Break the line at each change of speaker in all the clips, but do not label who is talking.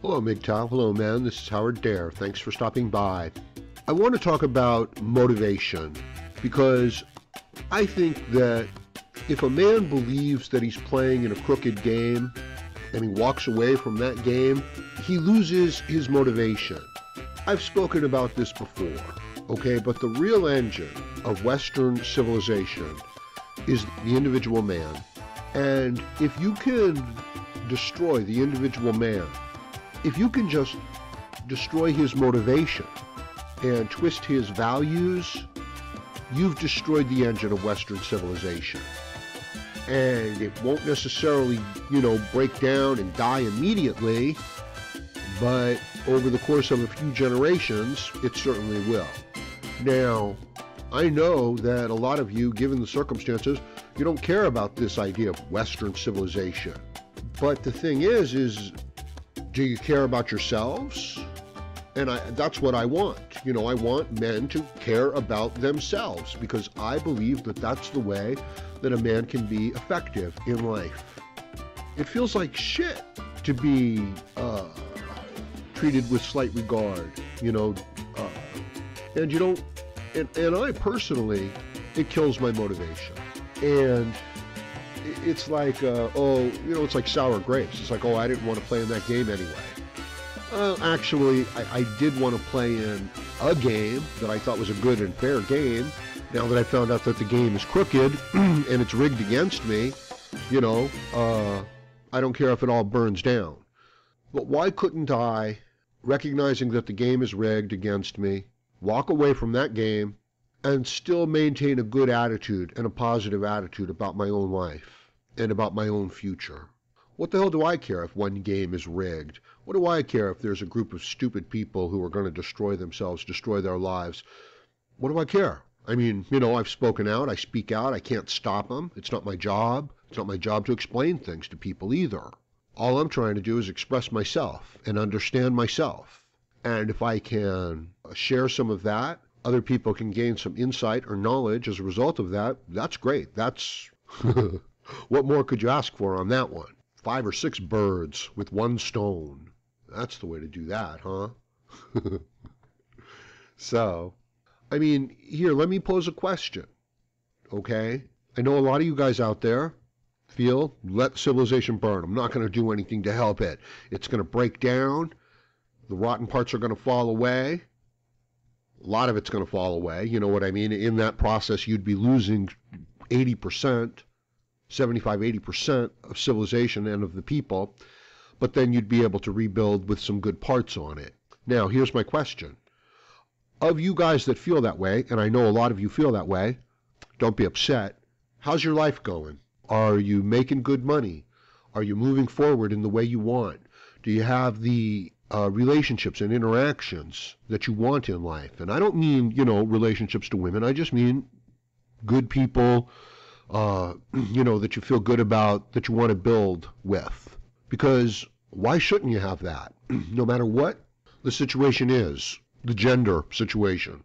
Hello, MGTOW. Hello, man. This is Howard Dare. Thanks for stopping by. I want to talk about motivation because I think that if a man believes that he's playing in a crooked game and he walks away from that game, he loses his motivation. I've spoken about this before, okay? But the real engine of Western civilization is the individual man. And if you can destroy the individual man, if you can just destroy his motivation and twist his values, you've destroyed the engine of Western civilization. And it won't necessarily, break down and die immediately, but over the course of a few generations, it certainly will. Now, I know that a lot of you, given the circumstances, you don't care about this idea of Western civilization. But the thing is do you care about yourselves? And that's what I want. I want men to care about themselves because I believe that that's the way that a man can be effective in life. It feels like shit to be treated with slight regard, and you don't, and I personally, it kills my motivation. And it's like, it's like sour grapes. It's like, I didn't want to play in that game anyway. Actually, I did want to play in a game that I thought was a good and fair game. Now that I found out that the game is crooked and it's rigged against me, I don't care if it all burns down. But why couldn't I, recognizing that the game is rigged against me, walk away from that game and still maintain a good attitude and a positive attitude about my own life and about my own future? What the hell do I care if one game is rigged? What do I care if there's a group of stupid people who are going to destroy themselves, destroy their lives? What do I care? I mean, I've spoken out, I speak out, I can't stop them. It's not my job. It's not my job to explain things to people either. All I'm trying to do is express myself and understand myself. And if I can share some of that, other people can gain some insight or knowledge as a result of that, that's great. That's what more could you ask for on that one? 5 or 6 birds with one stone. That's the way to do that, huh? So, here, let me pose a question, okay? I know a lot of you guys out there feel, let civilization burn. I'm not going to do anything to help it. It's going to break down. The rotten parts are going to fall away. A lot of it's going to fall away, you know what I mean? In that process, you'd be losing 80%, 75-80% of civilization and of the people, but then you'd be able to rebuild with some good parts on it. Now, here's my question. Of you guys that feel that way, and I know a lot of you feel that way, don't be upset. How's your life going? Are you making good money? Are you moving forward in the way you want? Do you have the relationships and interactions that you want in life? And I don't mean, relationships to women. I just mean good people, that you feel good about, that you want to build with. Because why shouldn't you have that? No matter what the situation is, the gender situation,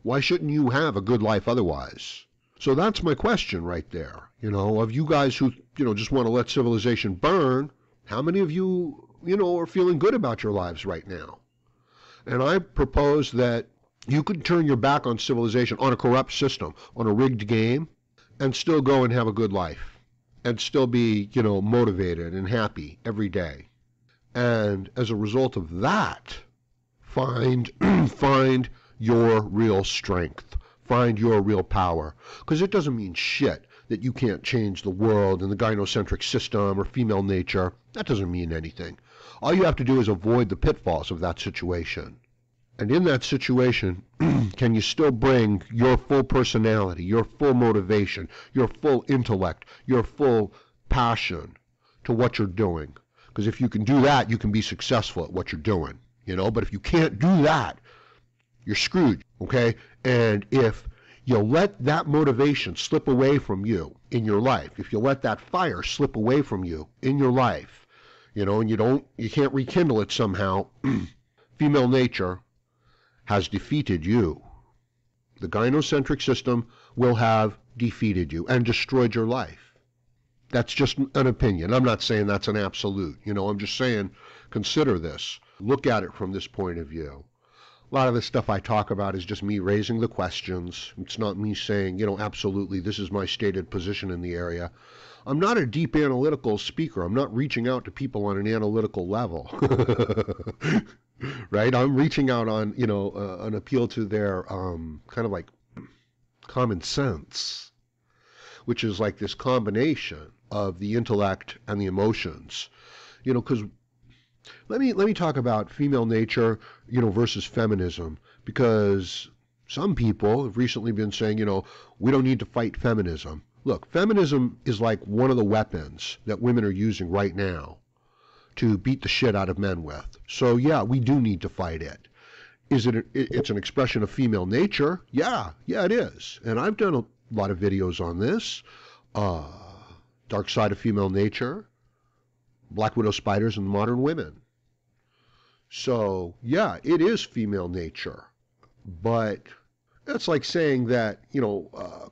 why shouldn't you have a good life otherwise? So that's my question right there. Of you guys who, just want to let civilization burn, how many of you, are feeling good about your lives right now? And I propose that you could turn your back on civilization, on a corrupt system, on a rigged game, and still go and have a good life, and still be, motivated and happy every day. And as a result of that, find your real strength, find your real power. Because it doesn't mean shit that you can't change the world and the gynocentric system or female nature. That doesn't mean anything. All you have to do is avoid the pitfalls of that situation. And in that situation, can you still bring your full personality, your full motivation, your full intellect, your full passion to what you're doing? Because if you can do that, you can be successful at what you're doing, But if you can't do that, you're screwed, okay? And if you let that motivation slip away from you in your life, if you let that fire slip away from you in your life, and you can't rekindle it somehow, female nature has defeated you. The gynocentric system will have defeated you and destroyed your life. That's just an opinion. I'm not saying that's an absolute. I'm just saying consider this. Look at it from this point of view. A lot of the stuff I talk about is just me raising the questions. It's not me saying, absolutely, this is my stated position in the area. I'm not a deep analytical speaker. I'm not reaching out to people on an analytical level. Right? I'm reaching out on, an appeal to their kind of like common sense, which is like this combination of the intellect and the emotions. Because let me talk about female nature, versus feminism, because some people have recently been saying, we don't need to fight feminism. Look, feminism is like one of the weapons that women are using right now to beat the shit out of men with. So yeah, we do need to fight it. It's an expression of female nature? Yeah, it is. And I've done a lot of videos on this. Dark side of female nature, black widow spiders and modern women. So yeah, it is female nature. But it's like saying that,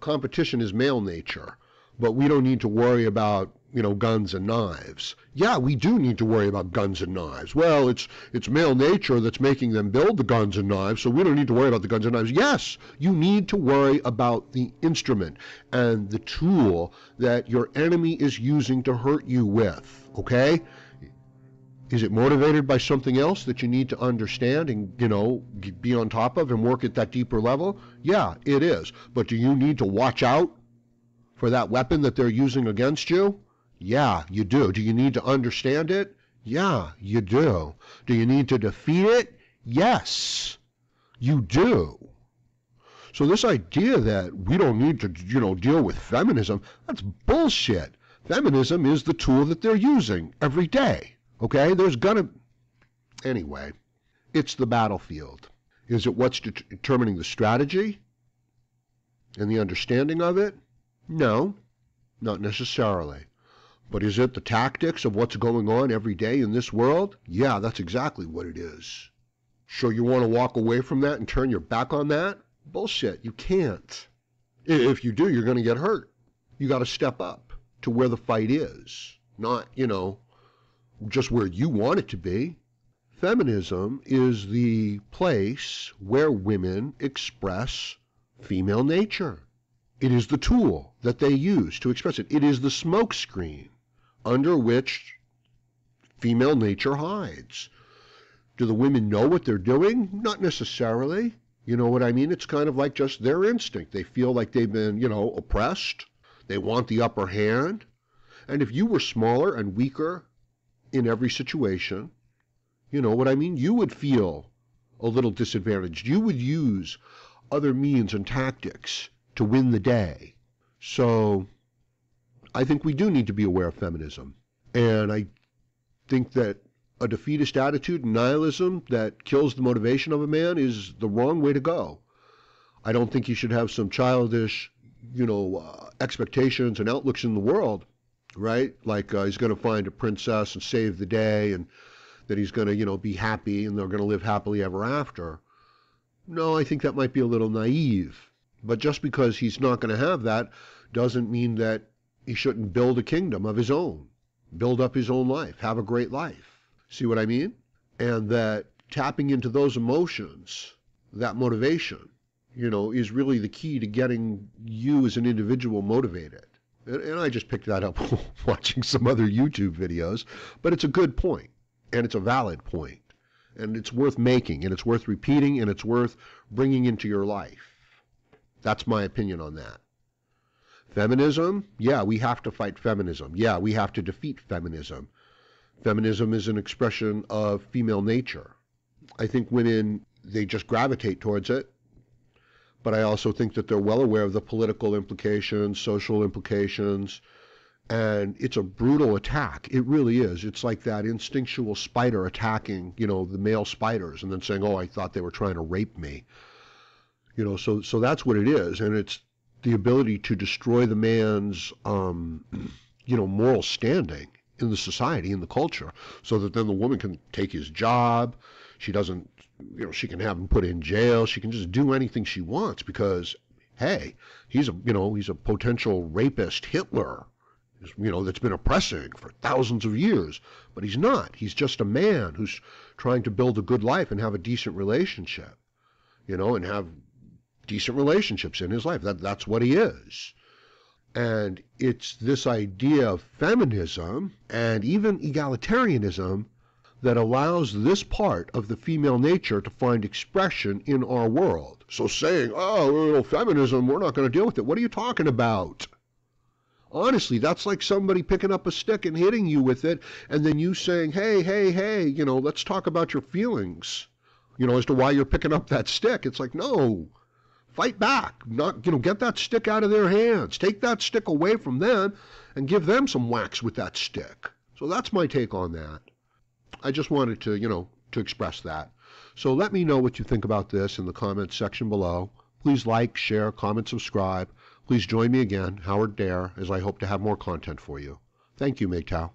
competition is male nature, but we don't need to worry about, guns and knives. Yeah, we do need to worry about guns and knives. Well, it's male nature that's making them build the guns and knives, so we don't need to worry about the guns and knives. Yes, you need to worry about the instrument and the tool that your enemy is using to hurt you with, okay? Is it motivated by something else that you need to understand and, be on top of and work at that deeper level? Yeah, it is. But do you need to watch out for that weapon that they're using against you? Yeah, you do. Do you need to understand it? Yeah, you do. Do you need to defeat it? Yes, you do. So this idea that we don't need to, deal with feminism, that's bullshit. Feminism is the tool that they're using every day. Okay, anyway, it's the battlefield. Is it what's determining the strategy and the understanding of it? No, not necessarily. But is it the tactics of what's going on every day in this world? Yeah, that's exactly what it is. So you want to walk away from that and turn your back on that? Bullshit, you can't. If you do, you're going to get hurt. You got to step up to where the fight is, not, just where you want it to be. Feminism is the place where women express female nature. It is the tool that they use to express it. It is the smokescreen under which female nature hides. Do the women know what they're doing? Not necessarily. You know what I mean? It's kind of like just their instinct. They feel like they've been, oppressed. They want the upper hand. And if you were smaller and weaker in every situation, you know what I mean? You would feel a little disadvantaged. You would use other means and tactics to win the day. So I think we do need to be aware of feminism. And I think that a defeatist attitude, nihilism that kills the motivation of a man is the wrong way to go. I don't think he should have some childish, expectations and outlooks in the world, right? Like he's going to find a princess and save the day, and that he's going to, be happy and they're going to live happily ever after. No, I think that might be a little naive. But just because he's not going to have that doesn't mean that he shouldn't build a kingdom of his own, build up his own life, have a great life. See what I mean? And that tapping into those emotions, that motivation, is really the key to getting you as an individual motivated. And I just picked that up watching some other YouTube videos, but it's a good point, and it's a valid point, and it's worth making, and it's worth repeating, and it's worth bringing into your life. That's my opinion on that. Feminism? Yeah, we have to fight feminism. Yeah, we have to defeat feminism. Feminism is an expression of female nature. I think women, they just gravitate towards it. But I also think that they're well aware of the political implications, social implications, and it's a brutal attack. It really is. It's like that instinctual spider attacking, the male spiders and then saying, oh, I thought they were trying to rape me. So that's what it is. And it's the ability to destroy the man's, moral standing in the society, in the culture, so that then the woman can take his job. She doesn't, she can have him put in jail. She can just do anything she wants because, hey, he's a potential rapist Hitler. that's been oppressing for thousands of years. But he's not. He's just a man who's trying to build a good life and have a decent relationship, and have decent relationships in his life. That's what he is. And it's this idea of feminism and even egalitarianism that allows this part of the female nature to find expression in our world. So saying, oh, feminism, we're not going to deal with it. What are you talking about? Honestly, that's like somebody picking up a stick and hitting you with it, and then you saying, hey, let's talk about your feelings, as to why you're picking up that stick. It's like, no, fight back. Not, get that stick out of their hands. Take that stick away from them and give them some whacks with that stick. So that's my take on that. I just wanted to, to express that. So let me know what you think about this in the comments section below. Please like, share, comment, subscribe. Please join me again, Howard Dare, as I hope to have more content for you. Thank you, MGTOW.